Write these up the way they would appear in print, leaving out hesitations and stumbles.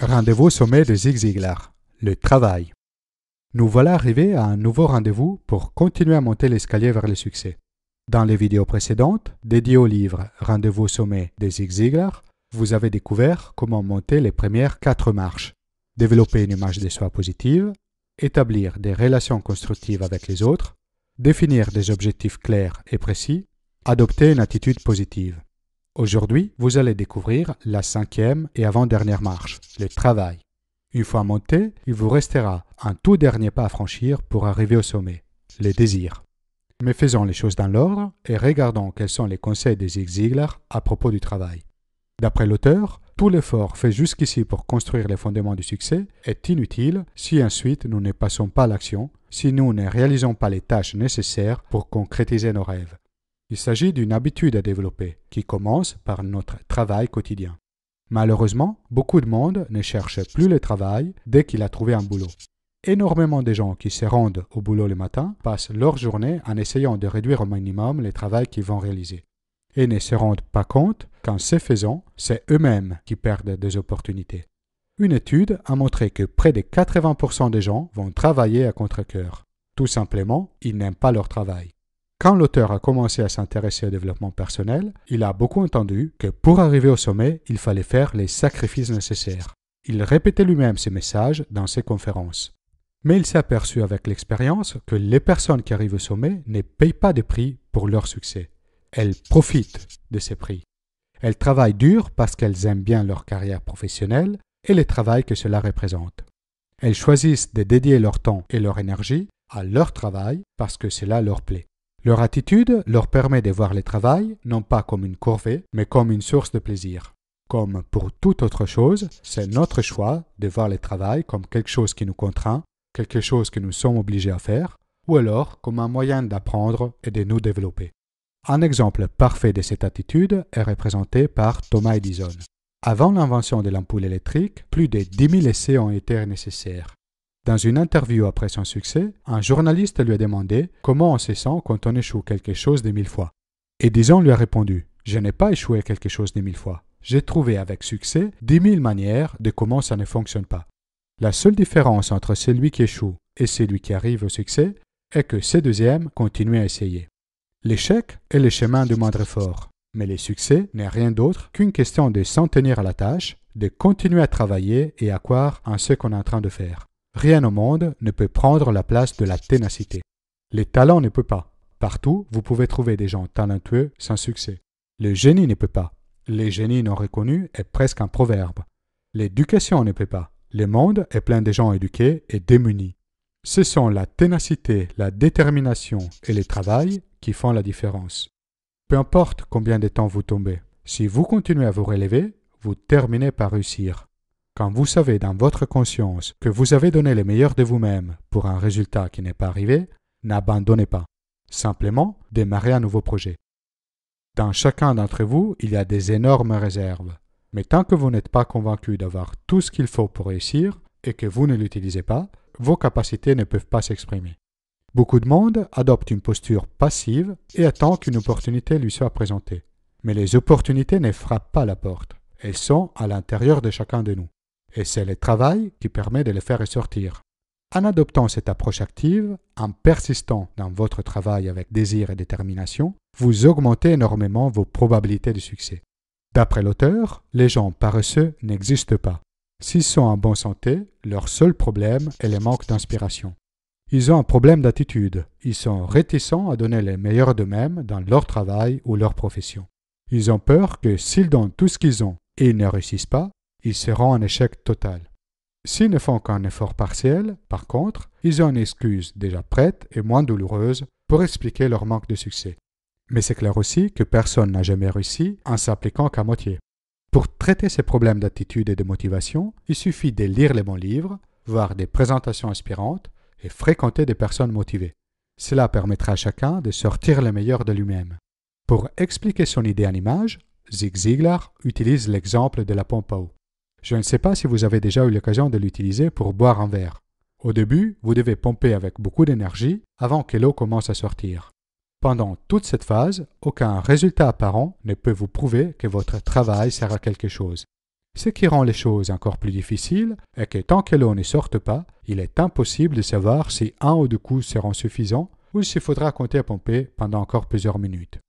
Rendez-vous au sommet de Zig Ziglar, le travail. Nous voilà arrivés à un nouveau rendez-vous pour continuer à monter l'escalier vers le succès. Dans les vidéos précédentes, dédiées au livre Rendez-vous au sommet de Zig Ziglar, vous avez découvert comment monter les premières 4 marches, développer une image de soi positive, établir des relations constructives avec les autres, définir des objectifs clairs et précis, adopter une attitude positive. Aujourd'hui, vous allez découvrir la 5e et avant-dernière marche, le travail. Une fois monté, il vous restera un tout dernier pas à franchir pour arriver au sommet, le désir. Mais faisons les choses dans l'ordre et regardons quels sont les conseils de Zig Ziglar à propos du travail. D'après l'auteur, tout l'effort fait jusqu'ici pour construire les fondements du succès est inutile si ensuite nous ne passons pas à l'action, si nous ne réalisons pas les tâches nécessaires pour concrétiser nos rêves. Il s'agit d'une habitude à développer qui commence par notre travail quotidien. Malheureusement, beaucoup de monde ne cherche plus le travail dès qu'il a trouvé un boulot. Énormément de gens qui se rendent au boulot le matin passent leur journée en essayant de réduire au minimum le travail qu'ils vont réaliser. Et ne se rendent pas compte qu'en ce faisant, c'est eux-mêmes qui perdent des opportunités. Une étude a montré que près de 80% des gens vont travailler à contre-cœur. Tout simplement, ils n'aiment pas leur travail. Quand l'auteur a commencé à s'intéresser au développement personnel, il a beaucoup entendu que pour arriver au sommet, il fallait faire les sacrifices nécessaires. Il répétait lui-même ces messages dans ses conférences. Mais il s'est aperçu avec l'expérience que les personnes qui arrivent au sommet ne payent pas de prix pour leur succès. Elles profitent de ces prix. Elles travaillent dur parce qu'elles aiment bien leur carrière professionnelle et le travail que cela représente. Elles choisissent de dédier leur temps et leur énergie à leur travail parce que cela leur plaît. Leur attitude leur permet de voir le travail non pas comme une corvée, mais comme une source de plaisir. Comme pour toute autre chose, c'est notre choix de voir le travail comme quelque chose qui nous contraint, quelque chose que nous sommes obligés à faire, ou alors comme un moyen d'apprendre et de nous développer. Un exemple parfait de cette attitude est représenté par Thomas Edison. Avant l'invention de l'ampoule électrique, plus de 10 000 essais ont été nécessaires. Dans une interview après son succès, un journaliste lui a demandé comment on se sent quand on échoue quelque chose de 1000 fois. Edison lui a répondu « Je n'ai pas échoué quelque chose de 1000 fois. J'ai trouvé avec succès 10 000 manières de comment ça ne fonctionne pas. La seule différence entre celui qui échoue et celui qui arrive au succès est que ce deuxième continue à essayer. L'échec est le chemin du moindre effort, mais le succès n'est rien d'autre qu'une question de s'en tenir à la tâche, de continuer à travailler et à croire en ce qu'on est en train de faire. Rien au monde ne peut prendre la place de la ténacité. Les talents ne peuvent pas. Partout, vous pouvez trouver des gens talentueux sans succès. Le génie ne peut pas. Les génies non reconnus est presque un proverbe. L'éducation ne peut pas. Le monde est plein de gens éduqués et démunis. Ce sont la ténacité, la détermination et le travail qui font la différence. Peu importe combien de temps vous tombez, si vous continuez à vous relever, vous terminez par réussir. Quand vous savez dans votre conscience que vous avez donné le meilleur de vous-même pour un résultat qui n'est pas arrivé, n'abandonnez pas. Simplement, démarrez un nouveau projet. Dans chacun d'entre vous, il y a des énormes réserves. Mais tant que vous n'êtes pas convaincu d'avoir tout ce qu'il faut pour réussir et que vous ne l'utilisez pas, vos capacités ne peuvent pas s'exprimer. Beaucoup de monde adopte une posture passive et attend qu'une opportunité lui soit présentée. Mais les opportunités ne frappent pas la porte. Elles sont à l'intérieur de chacun de nous. Et c'est le travail qui permet de les faire ressortir. En adoptant cette approche active, en persistant dans votre travail avec désir et détermination, vous augmentez énormément vos probabilités de succès. D'après l'auteur, les gens paresseux n'existent pas. S'ils sont en bonne santé, leur seul problème est le manque d'inspiration. Ils ont un problème d'attitude. Ils sont réticents à donner le meilleur d'eux-mêmes dans leur travail ou leur profession. Ils ont peur que s'ils donnent tout ce qu'ils ont et ils ne réussissent pas, ils seront en échec total. S'ils ne font qu'un effort partiel, par contre, ils ont une excuse déjà prête et moins douloureuse pour expliquer leur manque de succès. Mais c'est clair aussi que personne n'a jamais réussi en s'appliquant qu'à moitié. Pour traiter ces problèmes d'attitude et de motivation, il suffit de lire les bons livres, voir des présentations inspirantes et fréquenter des personnes motivées. Cela permettra à chacun de sortir le meilleur de lui-même. Pour expliquer son idée en image, Zig Ziglar utilise l'exemple de la pompe à eau. Je ne sais pas si vous avez déjà eu l'occasion de l'utiliser pour boire un verre. Au début, vous devez pomper avec beaucoup d'énergie avant que l'eau commence à sortir. Pendant toute cette phase, aucun résultat apparent ne peut vous prouver que votre travail sert à quelque chose. Ce qui rend les choses encore plus difficiles est que tant que l'eau ne sorte pas, il est impossible de savoir si un ou deux coups seront suffisants ou s'il faudra compter à pomper pendant encore plusieurs minutes.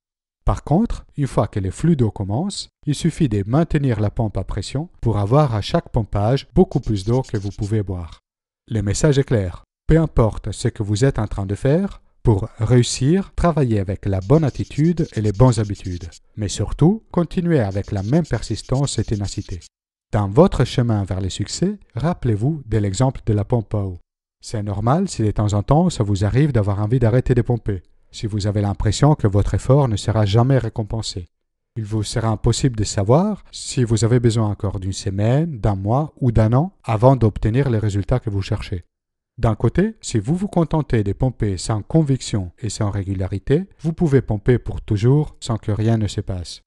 Par contre, une fois que le flux d'eau commence, il suffit de maintenir la pompe à pression pour avoir à chaque pompage beaucoup plus d'eau que vous pouvez boire. Le message est clair. Peu importe ce que vous êtes en train de faire, pour réussir, travaillez avec la bonne attitude et les bonnes habitudes. Mais surtout, continuez avec la même persistance et ténacité. Dans votre chemin vers le succès, rappelez-vous de l'exemple de la pompe à eau. C'est normal si de temps en temps ça vous arrive d'avoir envie d'arrêter de pomper, si vous avez l'impression que votre effort ne sera jamais récompensé. Il vous sera impossible de savoir si vous avez besoin encore d'une semaine, d'un mois ou d'un an avant d'obtenir les résultats que vous cherchez. D'un côté, si vous vous contentez de pomper sans conviction et sans régularité, vous pouvez pomper pour toujours sans que rien ne se passe.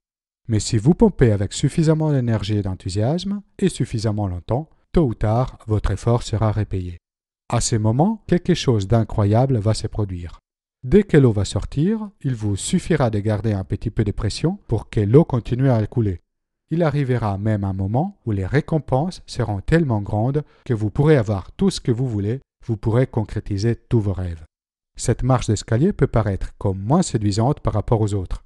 Mais si vous pompez avec suffisamment d'énergie et d'enthousiasme et suffisamment longtemps, tôt ou tard, votre effort sera repayé. À ce moment, quelque chose d'incroyable va se produire. Dès que l'eau va sortir, il vous suffira de garder un petit peu de pression pour que l'eau continue à couler. Il arrivera même un moment où les récompenses seront tellement grandes que vous pourrez avoir tout ce que vous voulez, vous pourrez concrétiser tous vos rêves. Cette marche d'escalier peut paraître comme moins séduisante par rapport aux autres.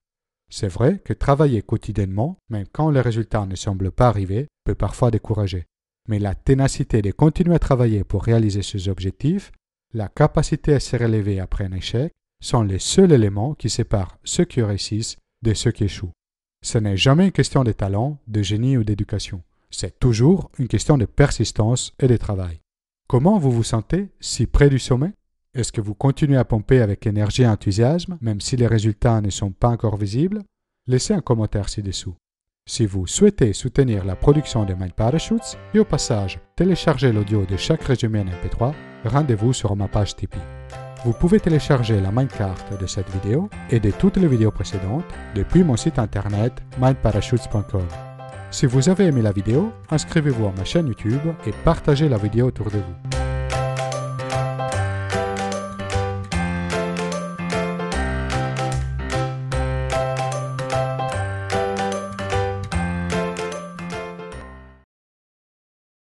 C'est vrai que travailler quotidiennement, même quand les résultats ne semblent pas arriver, peut parfois décourager. Mais la ténacité de continuer à travailler pour réaliser ces objectifs, la capacité à se relever après un échec, sont les seuls éléments qui séparent ceux qui réussissent de ceux qui échouent. Ce n'est jamais une question de talent, de génie ou d'éducation. C'est toujours une question de persistance et de travail. Comment vous vous sentez si près du sommet? Est-ce que vous continuez à pomper avec énergie et enthousiasme, même si les résultats ne sont pas encore visibles? Laissez un commentaire ci-dessous. Si vous souhaitez soutenir la production de Mind Parachutes et au passage télécharger l'audio de chaque résumé en MP3, rendez-vous sur ma page Tipeee. Vous pouvez télécharger la Mindcard de cette vidéo et de toutes les vidéos précédentes depuis mon site internet mindparachutes.com. Si vous avez aimé la vidéo, inscrivez-vous à ma chaîne YouTube et partagez la vidéo autour de vous.